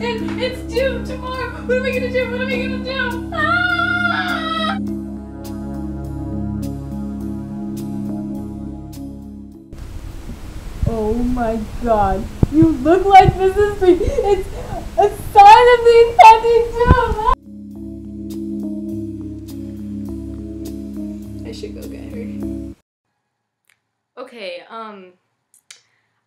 It's due tomorrow. What am I gonna do? What am I gonna do? Ah! Oh my God! You look like Mrs. B. It's a sign of the impending doom. I should go get her. Okay,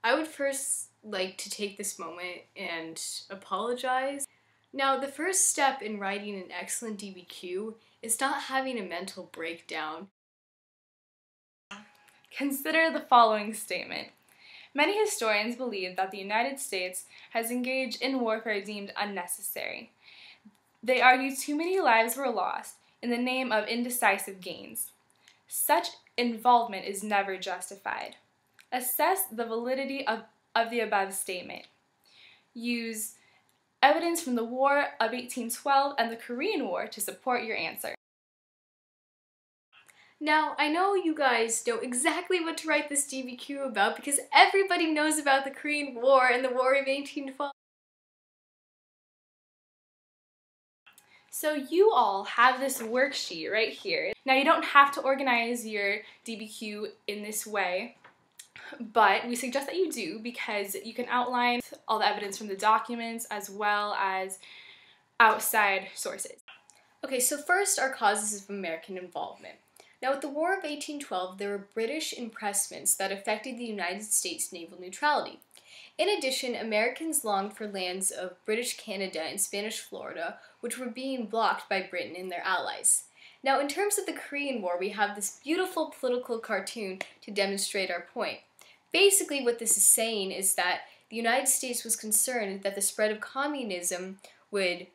I would first like to take this moment and apologize. Now, the first step in writing an excellent DBQ is not having a mental breakdown. Consider the following statement. Many historians believe that the United States has engaged in warfare deemed unnecessary. They argue too many lives were lost in the name of indecisive gains. Such involvement is never justified. Assess the validity of the above statement. Use evidence from the War of 1812 and the Korean War to support your answer. Now, I know you guys know exactly what to write this DBQ about because everybody knows about the Korean War and the War of 1812. So you all have this worksheet right here. Now, you don't have to organize your DBQ in this way, but we suggest that you do because you can outline all the evidence from the documents as well as outside sources. Okay, so first are causes of American involvement. Now, with the War of 1812, there were British impressments that affected the United States naval neutrality. In addition, Americans longed for lands of British Canada and Spanish Florida, which were being blocked by Britain and their allies. Now, in terms of the Korean War, we have this beautiful political cartoon to demonstrate our point. Basically, what this is saying is that the United States was concerned that the spread of communism would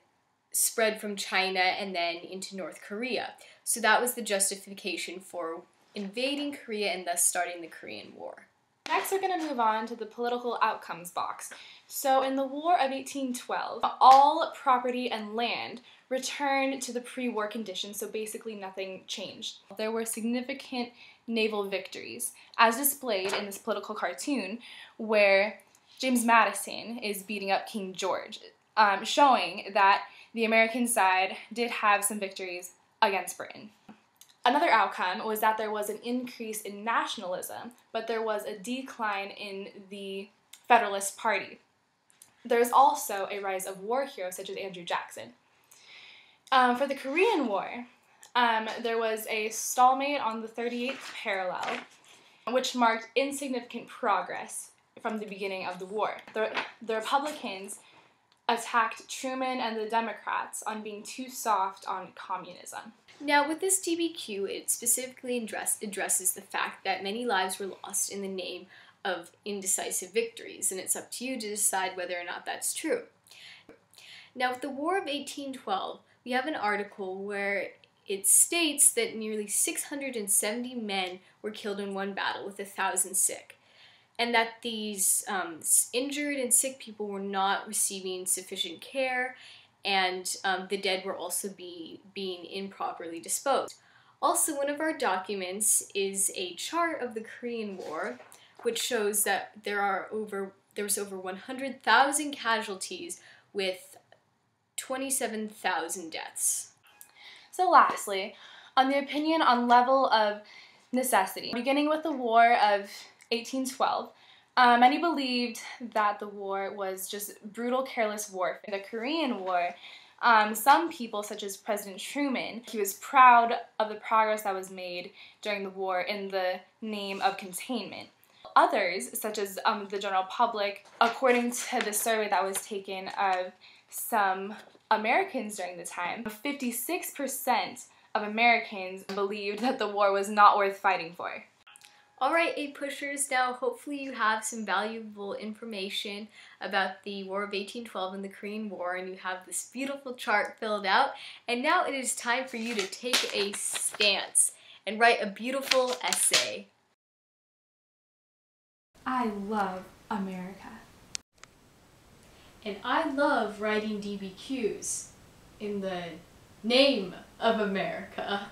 spread from China and then into North Korea. So that was the justification for invading Korea and thus starting the Korean War. Next, we're going to move on to the political outcomes box. So in the War of 1812, all property and land returned to the pre-war conditions, so basically nothing changed. There were significant naval victories, as displayed in this political cartoon, where James Madison is beating up King George, showing that the American side did have some victories against Britain. Another outcome was that there was an increase in nationalism, but there was a decline in the Federalist Party. There's also a rise of war heroes such as Andrew Jackson. For the Korean War, there was a stalemate on the 38th parallel, which marked insignificant progress from the beginning of the war. The Republicans attacked Truman and the Democrats on being too soft on communism. Now, with this DBQ, it specifically addresses the fact that many lives were lost in the name of indecisive victories, and it's up to you to decide whether or not that's true. Now, with the War of 1812, we have an article where it states that nearly 670 men were killed in one battle with 1,000 sick, and that these injured and sick people were not receiving sufficient care, and the dead were also being improperly disposed. Also, one of our documents is a chart of the Korean War, which shows that there was over 100,000 casualties with 27,000 deaths. So lastly, on the opinion on level of necessity, beginning with the War of 1812, many believed that the war was just brutal, careless warfare. In the Korean War, some people, such as President Truman, he was proud of the progress that was made during the war in the name of containment. Others, such as the general public, according to the survey that was taken of some Americans during the time, 56% of Americans believed that the war was not worth fighting for. Alright, APUSHers, now hopefully you have some valuable information about the War of 1812 and the Korean War, and you have this beautiful chart filled out, and now it is time for you to take a stance and write a beautiful essay. I love America. And I love writing DBQs in the name of America.